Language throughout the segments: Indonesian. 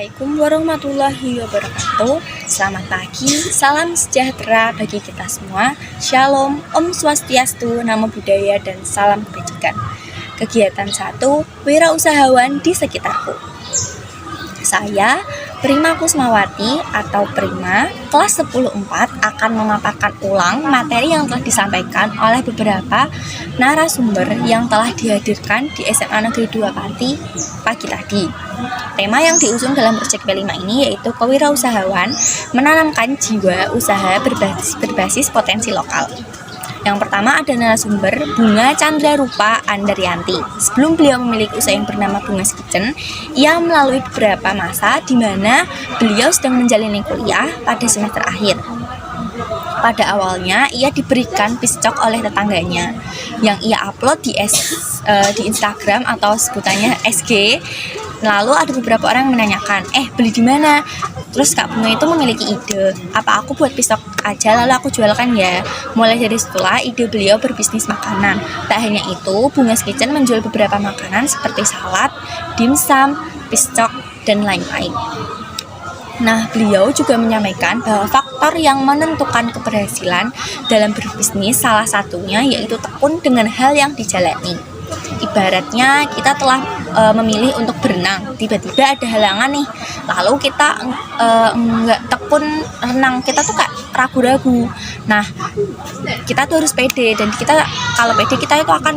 Assalamualaikum warahmatullahi wabarakatuh. Selamat pagi, salam sejahtera bagi kita semua. Shalom, Om Swastiastu, Namo Buddhaya, dan salam kebajikan. Kegiatan 1, wirausahawan di sekitarku. Saya, Prima Kusmawati atau Prima, kelas 10-4 akan memaparkan ulang materi yang telah disampaikan oleh beberapa narasumber yang telah dihadirkan di SMA Negeri 2 Pati pagi tadi. Tema yang diusung dalam proyek P5 ini yaitu kewirausahaan, menanamkan jiwa usaha berbasis potensi lokal. Yang pertama ada narasumber Bunga Chandra Rupa Andarianti. Sebelum beliau memiliki usaha yang bernama Bunga's Kitchen, ia melalui beberapa masa di mana beliau sedang menjalani kuliah pada semester akhir. Pada awalnya ia diberikan piscok oleh tetangganya yang ia upload di Instagram atau sebutannya SG. Lalu ada beberapa orang yang menanyakan, beli di mana? Terus Kak Bunga itu memiliki ide, apa aku buat pistok aja lalu aku jualkan ya? Mulai dari situlah ide beliau berbisnis makanan. Tak hanya itu, Bunga's Kitchen menjual beberapa makanan seperti salad, dimsum, pistok, dan lain-lain. Nah, beliau juga menyampaikan bahwa faktor yang menentukan keberhasilan dalam berbisnis salah satunya yaitu tekun dengan hal yang dijalani. Ibaratnya kita telah memilih untuk berenang, tiba-tiba ada halangan nih, lalu kita nggak tekun renang, kita tuh kayak ragu-ragu. Nah, kita tuh harus pede, dan kita kalau pede kita itu akan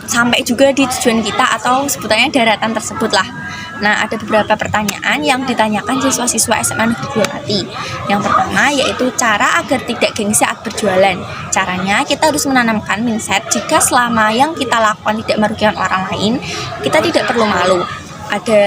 sampai juga di tujuan kita atau sebutannya daratan tersebut lah. Nah, ada beberapa pertanyaan yang ditanyakan siswa-siswa SMA Negeri 2 Pati. Yang pertama yaitu cara agar tidak gengsi saat berjualan. Caranya kita harus menanamkan mindset jika selama yang kita lakukan tidak merugikan orang lain, kita tidak perlu malu. Ada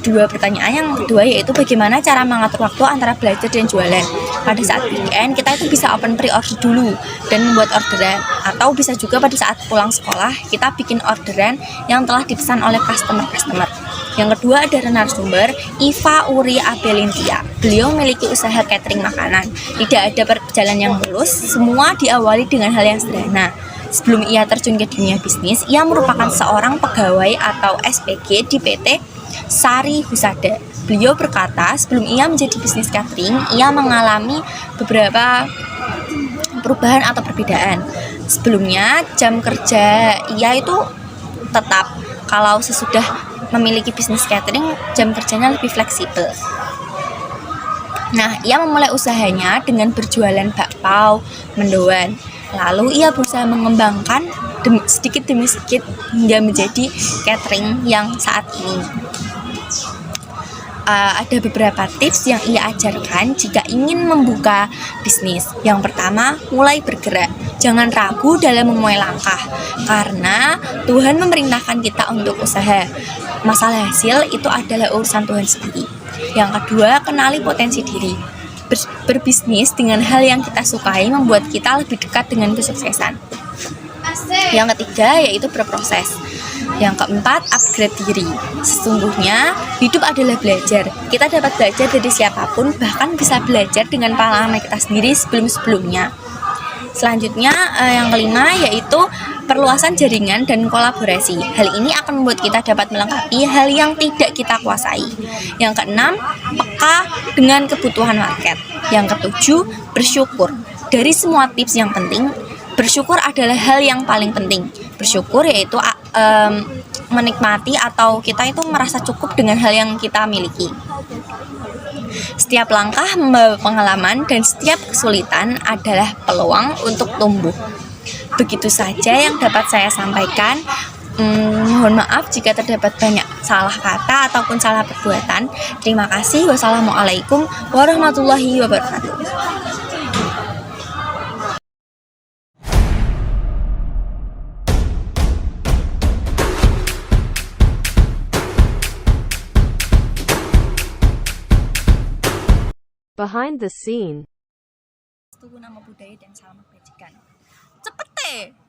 dua pertanyaan. Yang kedua yaitu bagaimana cara mengatur waktu antara belajar dan jualan. Pada saat weekend kita itu bisa open pre-order dulu dan membuat orderan, atau bisa juga pada saat pulang sekolah kita bikin orderan yang telah dipesan oleh customer. Yang kedua ada narasumber Iva Uri Abelintia. Beliau memiliki usaha catering makanan. Tidak ada perjalanan yang mulus, semua diawali dengan hal yang sederhana. Sebelum ia terjun ke dunia bisnis, ia merupakan seorang pegawai atau SPG di PT Sari Husada. Beliau berkata, sebelum ia menjadi bisnis catering, ia mengalami beberapa perubahan atau perbedaan. Sebelumnya, jam kerja ia itu tetap. Kalau sesudah memiliki bisnis catering, jam kerjanya lebih fleksibel. Nah, ia memulai usahanya dengan berjualan bakpao, mendoan. Lalu ia berusaha mengembangkan sedikit demi sedikit hingga menjadi catering yang saat ini. Ada beberapa tips yang ia ajarkan jika ingin membuka bisnis. Yang pertama, mulai bergerak. Jangan ragu dalam memulai langkah, karena Tuhan memerintahkan kita untuk usaha. Masalah hasil itu adalah urusan Tuhan sendiri. Yang kedua, kenali potensi diri. Berbisnis dengan hal yang kita sukai membuat kita lebih dekat dengan kesuksesan. Yang ketiga yaitu berproses. Yang keempat, upgrade diri. Sesungguhnya hidup adalah belajar. Kita dapat belajar dari siapapun, bahkan bisa belajar dengan pengalaman kita sendiri sebelum-sebelumnya. Selanjutnya yang kelima yaitu perluasan jaringan dan kolaborasi. Hal ini akan membuat kita dapat melengkapi hal yang tidak kita kuasai. Yang keenam, peka dengan kebutuhan market. Yang ketujuh, bersyukur. Dari semua tips yang penting, bersyukur adalah hal yang paling penting. Bersyukur yaitu menikmati atau kita itu merasa cukup dengan hal yang kita miliki. Setiap langkah membawa pengalaman dan setiap kesulitan adalah peluang untuk tumbuh. Begitu saja yang dapat saya sampaikan. Mohon maaf jika terdapat banyak salah kata ataupun salah perbuatan. Terima kasih. Wassalamualaikum warahmatullahi wabarakatuh. Behind the scene. Namo Buddhaya dan salam kebajikan. Cepet deh.